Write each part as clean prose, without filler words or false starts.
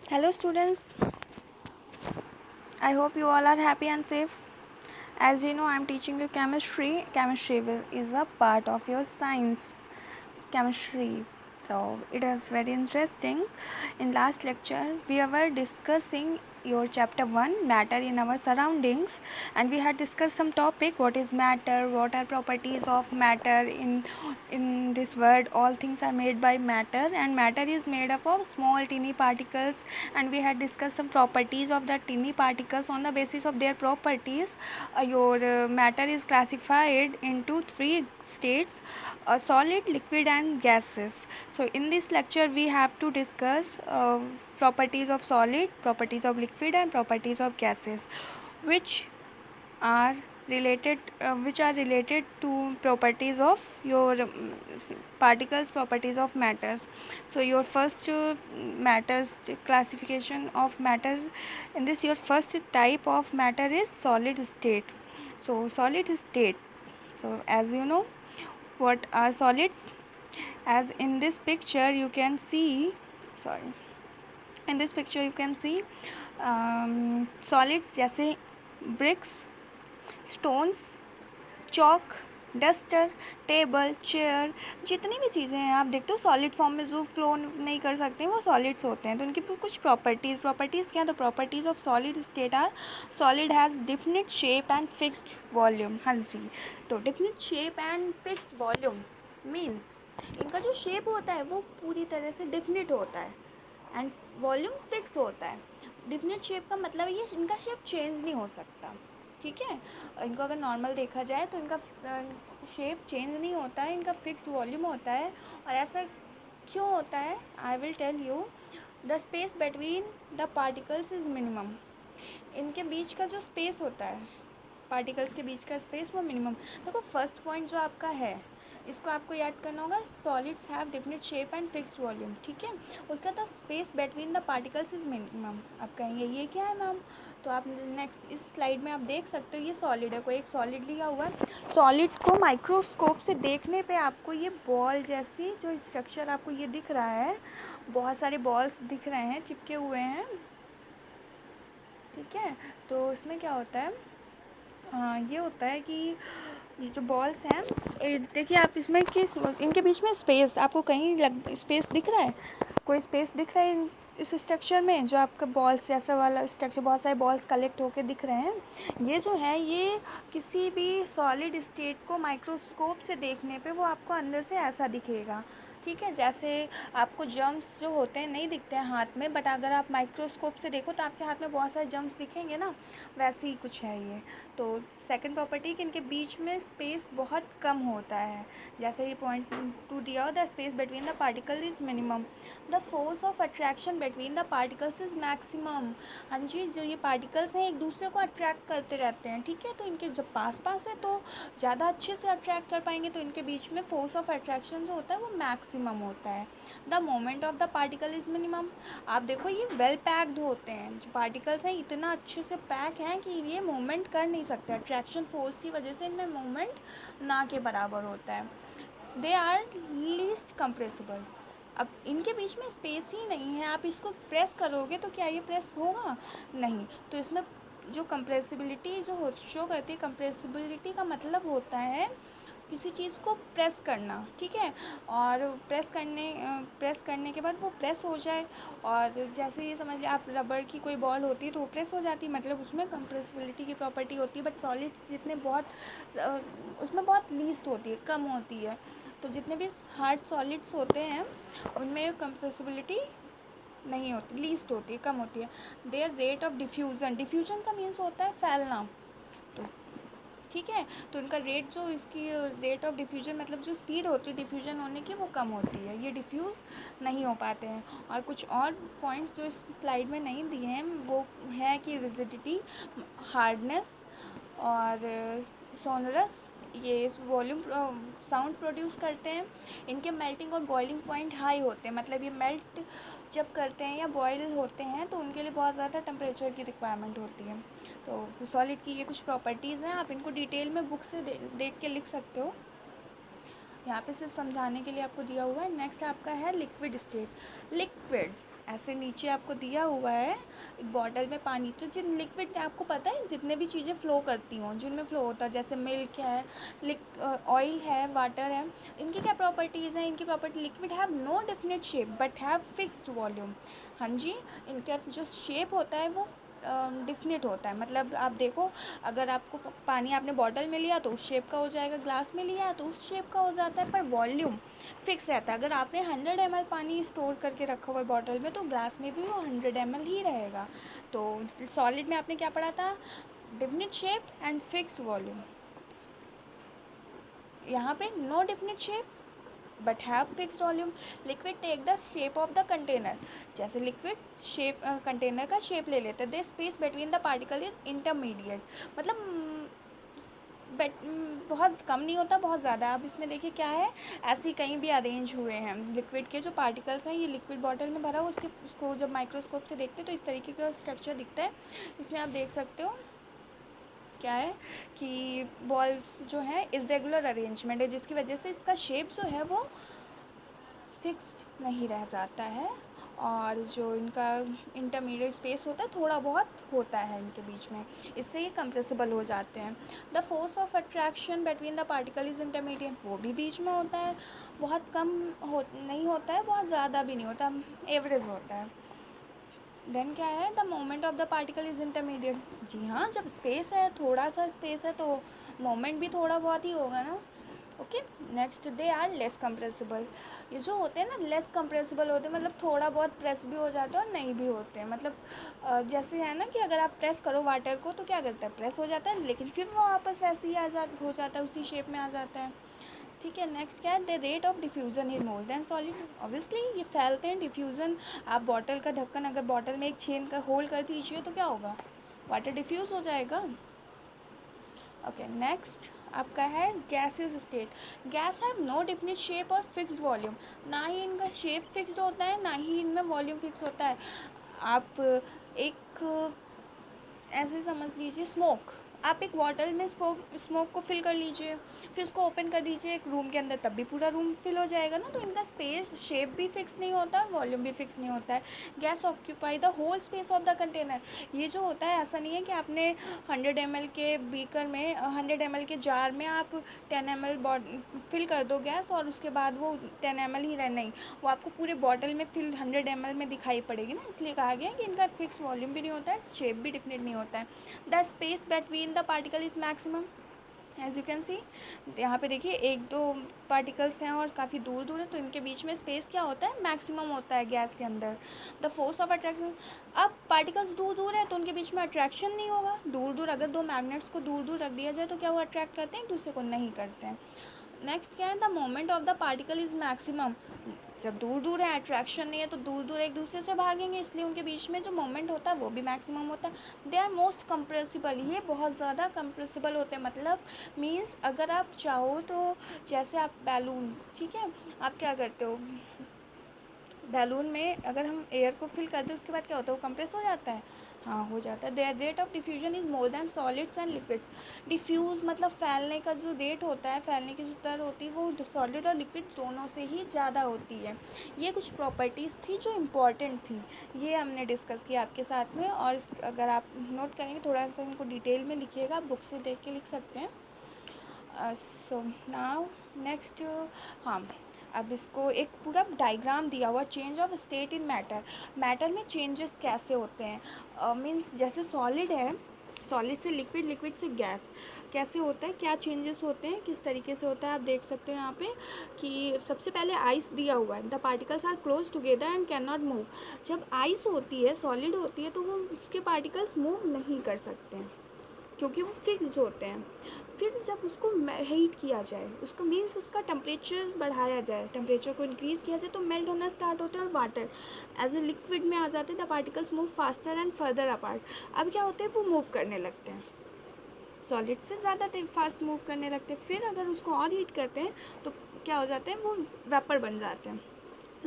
Hello students, I hope you all are happy and safe. As you know, I am teaching you chemistry. Chemistry is a part of your science. Chemistry. So it is very interesting. In last lecture, we were discussing your chapter 1, matter in our surroundings, and we had discussed some topic, what is matter, what are properties of matter in this world. All things are made by matter, and matter is made up of small teeny particles, and we had discussed some properties of the teeny particles. On the basis of their properties, your matter is classified into three states: solid, liquid and gases. So in this lecture we have to discuss properties of solid, properties of liquid and properties of gases, which are related to properties of your particles, properties of matters. So your first matters classification of matter, in this your first type of matter is solid state. So solid state, so as you know, what are solids? As in this picture you can see, sorry, in this picture you can see solids जैसे bricks, stones, chalk, duster, table, chair, जितनी भी चीज़ें हैं आप देखते हो solid form में जो फ्लो नहीं कर सकते वो सॉलिड्स होते हैं. तो उनकी कुछ प्रॉपर्टीज़ क्या है? तो properties of solid state are: solid has definite shape and fixed volume. हाँ जी, तो definite shape and fixed volume means इनका जो शेप होता है वो पूरी तरह से डिफिनिट होता है एंड वॉल्यूम फिक्स होता है. डिफिनिट शेप का मतलब ये इनका शेप चेंज नहीं हो सकता. ठीक है, इनको अगर नॉर्मल देखा जाए तो इनका शेप चेंज नहीं होता है, इनका फिक्स्ड वॉल्यूम होता है. और ऐसा क्यों होता है? I will tell you. The space between the particles is minimum. इनके बीच का जो स्पेस होता है, पार्टिकल्स के बीच का स्पेस, वो मिनिमम. देखो फर्स्ट पॉइंट जो आपका है इसको आपको याद करना होगा. Solids have definite shape and fixed volume. ठीक है, उसका the space between the particles is minimum. आप कहेंगे ये क्या है मैम? तो आप नेक्स्ट इस स्लाइड में आप देख सकते हो ये सॉलिड है, कोई एक सॉलिड लिया हुआ है. सॉलिड को माइक्रोस्कोप से देखने पे आपको ये बॉल जैसी जो स्ट्रक्चर आपको ये दिख रहा है, बहुत सारे बॉल्स दिख रहे हैं, चिपके हुए हैं. ठीक है, तो इसमें क्या होता है? ये होता है कि ये जो बॉल्स हैं, देखिए आप इसमें किस इनके बीच में स्पेस आपको कहीं स्पेस दिख रहा है? कोई स्पेस दिख रहा है इस स्ट्रक्चर में? जो आपका बॉल्स जैसा वाला स्ट्रक्चर, बहुत सारे बॉल्स कलेक्ट होके दिख रहे हैं, ये जो है ये किसी भी सॉलिड स्टेट को माइक्रोस्कोप से देखने पे वो आपको अंदर से ऐसा दिखेगा. ठीक है, जैसे आपको जर्म्स जो होते हैं नहीं दिखते हैं हाथ में, बट अगर आप माइक्रोस्कोप से देखो तो आपके हाथ में बहुत सारे जर्म्स दिखेंगे ना, वैसे ही कुछ है ये. तो सेकंड प्रॉपर्टी कि इनके बीच में स्पेस बहुत कम होता है. जैसे ये पॉइंट टू दिया, the space between the particle is minimum, the force of attraction between the particles is maximum. हाँ जी, जो ये पार्टिकल्स हैं एक दूसरे को अट्रैक्ट करते रहते हैं. ठीक है, तो इनके जब पास पास है तो ज़्यादा अच्छे से अट्रैक्ट कर पाएंगे, तो इनके बीच में फोर्स ऑफ अट्रैक्शन जो होता है वो मैक्सिमम होता है. The moment of the particle is minimum. आप देखो ये वेल पैक्ड होते हैं, जो पार्टिकल्स हैं इतना अच्छे से पैक हैं कि ये मूवमेंट कर नहीं सकते. अट्रैक्शन फोर्स की वजह से इनमें मूवमेंट ना के बराबर होता है. They are least compressible. अब इनके बीच में स्पेस ही नहीं है, आप इसको प्रेस करोगे तो क्या ये प्रेस होगा? नहीं. तो इसमें जो कंप्रेसिबिलिटी जो शो करती है, कंप्रेसिबिलिटी का मतलब होता है किसी चीज़ को प्रेस करना. ठीक है, और प्रेस करने के बाद वो प्रेस हो जाए, और जैसे ये समझ लिया आप रबर की कोई बॉल होती है तो वो प्रेस हो जाती है, मतलब उसमें कंप्रेसिबिलिटी की प्रॉपर्टी होती है. बट सॉलिड्स जितने उसमें बहुत लीस्ट होती है, कम होती है. तो जितने भी हार्ड सॉलिड्स होते हैं उनमें कंप्रेसिबिलिटी नहीं होती, लीस्ट होती है, कम होती है. देयर रेट ऑफ डिफ्यूजन का मीन्स होता है फैलना. तो ठीक है, तो इनका रेट जो इसकी रेट ऑफ डिफ्यूजन मतलब जो स्पीड होती है डिफ्यूजन होने की वो कम होती है, ये डिफ्यूज़ नहीं हो पाते हैं. और कुछ और पॉइंट्स जो इस स्लाइड में नहीं दिए हैं वो है कि रिजिडिटी, हार्डनेस और सोनरस, ये वॉल्यूम साउंड प्रोड्यूस करते हैं. इनके मेल्टिंग और बॉइलिंग पॉइंट हाई होते हैं, मतलब ये मेल्ट जब करते हैं या बॉयल होते हैं तो उनके लिए बहुत ज़्यादा टेम्परेचर की रिक्वायरमेंट होती है. तो सॉलिड की ये कुछ प्रॉपर्टीज़ हैं, आप इनको डिटेल में बुक से देख के लिख सकते हो. यहाँ पे सिर्फ समझाने के लिए आपको दिया हुआ है. नेक्स्ट आपका है लिक्विड स्टेट. लिक्विड ऐसे नीचे आपको दिया हुआ है एक बॉटल में पानी, तो जिन लिक्विड आपको पता है जितने भी चीज़ें फ़्लो करती हों, जिनमें फ़्लो होता है, जैसे मिल्क है, ऑयल है, वाटर है, इनकी क्या प्रॉपर्टीज़ हैं? इनकी property, liquid have no definite shape but have fixed volume. हाँ जी, इनका जो शेप होता है वो डिफिनेट होता है। मतलब आप देखो, अगर आपको पानी आपने बॉटल में लिया तो उस शेप का हो जाएगा, ग्लास में लिया तो उस शेप का हो जाता है, पर वॉल्यूम फिक्स रहता है। अगर आपने 100 ml पानी स्टोर करके रखा हुआ है बॉटल में, तो ग्लास में भी वो 100 ml ही रहेगा। तो सॉलिड में आपने क्या पढ़ा था? Definite shape and fixed volume. यहाँ पे no definite shape but have fixed volume. Liquid take the shape of the container, जैसे लिक्विड शेप कंटेनर का शेप ले लेते हैं। The space between the particle is intermediate, मतलब बहुत कम नहीं होता, बहुत ज़्यादा। अब इसमें देखिए क्या है, ऐसे ही कहीं भी अरेंज हुए हैं लिक्विड के जो पार्टिकल्स हैं। ये लिक्विड बॉटल में भरा हुआ, उसको जब माइक्रोस्कोप से देखते हैं तो इस तरीके का स्ट्रक्चर दिखता है। इसमें आप देख सकते हो क्या है कि बॉल्स जो है इरेगुलर अरेंजमेंट है, जिसकी वजह से इसका शेप जो है वो फिक्स्ड नहीं रह जाता है, और जो इनका इंटरमीडिएट स्पेस होता है थोड़ा बहुत होता है इनके बीच में, इससे ये कंप्रेसिबल हो जाते हैं। The force of attraction between the particle is intermediate, वो भी बीच में होता है, बहुत कम नहीं होता है, बहुत ज़्यादा भी नहीं होता, एवरेज होता है। देन क्या है, the moment of the particle is intermediate. जी हाँ, जब स्पेस है, थोड़ा सा स्पेस है, तो मोमेंट भी थोड़ा बहुत ही होगा ना। Okay, next, they are less compressible. ये जो होते हैं ना लेस कंप्रेसिबल होते हैं, मतलब थोड़ा बहुत प्रेस भी हो जाता है और नहीं भी होते हैं। मतलब जैसे है ना कि अगर आप प्रेस करो वाटर को तो क्या करता है, प्रेस हो जाता है, लेकिन फिर वो वापस वैसे ही हो जाता है, उसी शेप में आ जाता है। ठीक है, नेक्स्ट क्या है, the rate of diffusion is more than solid. Obviously ये फैलते हैं, डिफ्यूज़न। आप बॉटल का ढक्कन, अगर बॉटल में एक छेद का होल कर दीजिए तो क्या होगा, वाटर डिफ्यूज़ हो जाएगा। ओके, नेक्स्ट आपका है gases state. Gas have no definite shape और फिक्स्ड वॉल्यूम, ना ही इनका शेप फिक्स्ड होता है, ना ही इनमें वॉल्यूम फिक्स होता है। आप एक ऐसे समझ लीजिए, स्मोक, आप एक बॉटल में स्मोक को फिल कर लीजिए, फिर उसको ओपन कर दीजिए एक रूम के अंदर, तब भी पूरा रूम फिल हो जाएगा ना। तो इनका स्पेस शेप भी फिक्स नहीं होता, वॉल्यूम भी फिक्स नहीं होता है। Gas occupy the whole space of the container. ये जो होता है, ऐसा नहीं है कि आपने 100 ml के बीकर में, 100 ml के जार में आप 10 ml फिल कर दो गैस, और उसके बाद वो 10 ml ही रहे, नहीं, वो आपको पूरे बॉटल में फिल 100 ml में दिखाई पड़ेगी ना। इसलिए कहा गया कि इनका फिक्स वॉल्यूम भी नहीं होता है, शेप भी डिफिनेट नहीं होता है। The space between the particle is maximum, as you can see. यहाँ पे देखिए एक दो पार्टिकल्स हैं और काफ़ी दूर दूर है, तो इनके बीच में स्पेस क्या होता है, मैक्सिमम होता है गैस के अंदर। द फोर्स ऑफ अट्रैक्शन, अब पार्टिकल्स दूर दूर है तो उनके बीच में अट्रैक्शन नहीं होगा। दूर दूर, अगर दो मैग्नेट्स को दूर दूर रख दिया जाए तो क्या वो अट्रैक्ट करते हैं, एक दूसरे को नहीं करते हैं। नेक्स्ट क्या है, the moment of the particle is maximum. जब दूर दूर है, अट्रैक्शन नहीं है, तो दूर दूर एक दूसरे से भागेंगे, इसलिए उनके बीच में जो मोमेंट होता है वो भी मैक्सिमम होता है। दे आर मोस्ट कंप्रेसिबल, ये बहुत ज़्यादा कंप्रेसिबल होते हैं। मतलब मीन्स अगर आप चाहो तो, जैसे आप बैलून, ठीक है, आप क्या करते हो, बैलून में अगर हम एयर को फिल करते हैं उसके बाद क्या होता है, वो कंप्रेस हो जाता है। हाँ, हो जाता है। There rate of diffusion is more than solids and liquids. Diffuse मतलब फैलने का जो रेट होता है, फैलने की जो दर होती है, वो सॉलिड और लिक्विड दोनों से ही ज़्यादा होती है। ये कुछ प्रॉपर्टीज़ थी जो इम्पॉर्टेंट थी, ये हमने डिस्कस किया आपके साथ में। और अगर आप नोट करेंगे, थोड़ा सा इनको डिटेल में लिखिएगा, आप बुक से देख के लिख सकते हैं। सो नाउ नेक्स्ट, हाँ, अब इसको एक पूरा डायग्राम दिया हुआ, change of state in matter. Matter में चेंजेस कैसे होते हैं, मीन्स जैसे सॉलिड है, सॉलिड से लिक्विड, लिक्विड से गैस कैसे होता है, क्या चेंजेस होते हैं, किस तरीके से होता है। आप देख सकते हो यहाँ पे कि सबसे पहले आइस दिया हुआ है, the particles are close together and can not move. जब आइस होती है, सॉलिड होती है, तो वो उसके पार्टिकल्स मूव नहीं कर सकते हैं क्योंकि वो फिक्स्ड होते हैं। फिर जब उसको हीट किया जाए, उसका मीन्स उसका टेम्परेचर बढ़ाया जाए, टेम्परेचर को इंक्रीज़ किया जाए, तो मेल्ट होना स्टार्ट होता है और वाटर एज ए लिक्विड में आ जाते हैं। The particles move faster and further apart. अब क्या होते हैं, वो मूव करने लगते हैं, सॉलिड से ज़्यादा फास्ट मूव करने लगते हैं। फिर अगर उसको और हीट करते हैं तो क्या हो जाते हैं, वो वेपर बन जाते हैं,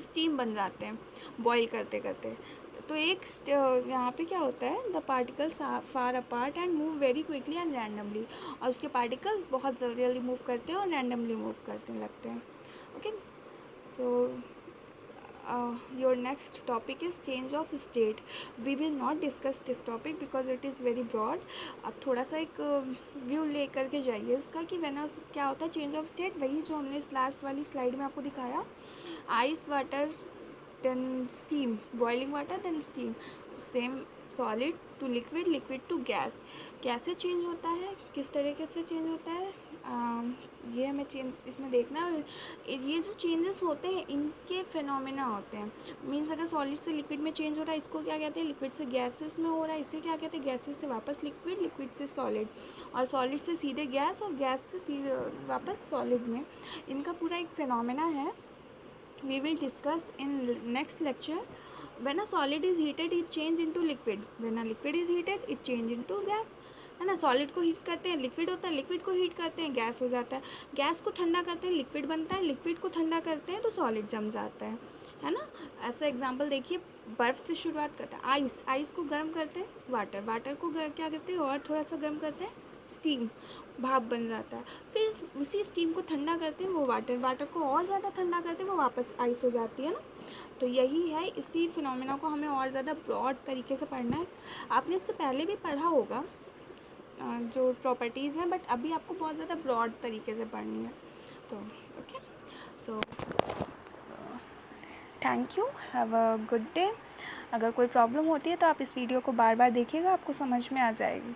स्टीम बन जाते हैं बॉईल करते करते। तो एक यहाँ पे क्या होता है, the particles far apart and move very quickly and randomly. और उसके पार्टिकल्स बहुत जल्दी मूव करते हैं और रैंडमली मूव करने लगते हैं। Okay, so your next topic is change of state. We will not discuss this topic because it is very broad. अब थोड़ा सा एक व्यू ले करके जाइए इसका कि वेन क्या होता है चेंज ऑफ स्टेट, वही जो हमने इस लास्ट वाली स्लाइड में आपको दिखाया, ice water then steam, boiling water then steam, same solid to liquid, liquid to gas, कैसे चेंज होता है, किस तरीके से चेंज होता है, ये हमें चेंज इसमें देखना है। ये जो चेंजेस होते हैं इनके फिनोमेना होते हैं, मीन्स अगर सॉलिड से लिक्विड में चेंज हो रहा है इसको क्या कहते हैं, लिक्विड से गैसेस में हो रहा है इसे क्या कहते हैं, गैसेस से वापस लिक्विड, लिक्विड से सॉलिड, और सॉलिड से सीधे गैस, और गैस से सीधे वापस सॉलिड में, इनका पूरा एक फिनोमेना है। We will discuss in next lecture. When a solid is heated it change into liquid, when a liquid is heated it change into gas, है ना। सॉलिड को हीट करते हैं लिक्विड होता है, लिक्विड को हीट करते हैं गैस हो जाता है, गैस को ठंडा करते हैं लिक्विड बनता है, लिक्विड को ठंडा करते हैं तो सॉलिड जम जाता है ना। ऐसा एग्जांपल देखिए, बर्फ़ से शुरुआत करते हैं, आइस, आइस को गर्म करते हैं वाटर, वाटर को क्या करते हैं और थोड़ा सा गर्म करते हैं स्टीम, भाप बन जाता है, फिर उसी स्टीम को ठंडा करते हैं वो वाटर, वाटर को और ज़्यादा ठंडा करते हैं वो वापस आइस हो जाती है ना। तो यही है, इसी फिनोमेना को हमें और ज़्यादा ब्रॉड तरीके से पढ़ना है। आपने इससे पहले भी पढ़ा होगा जो प्रॉपर्टीज़ हैं, बट अभी आपको बहुत ज़्यादा ब्रॉड तरीके से पढ़नी है। तो okay, so thank you, have a good day. अगर कोई प्रॉब्लम होती है तो आप इस वीडियो को बार बार देखिएगा, आपको समझ में आ जाएगी।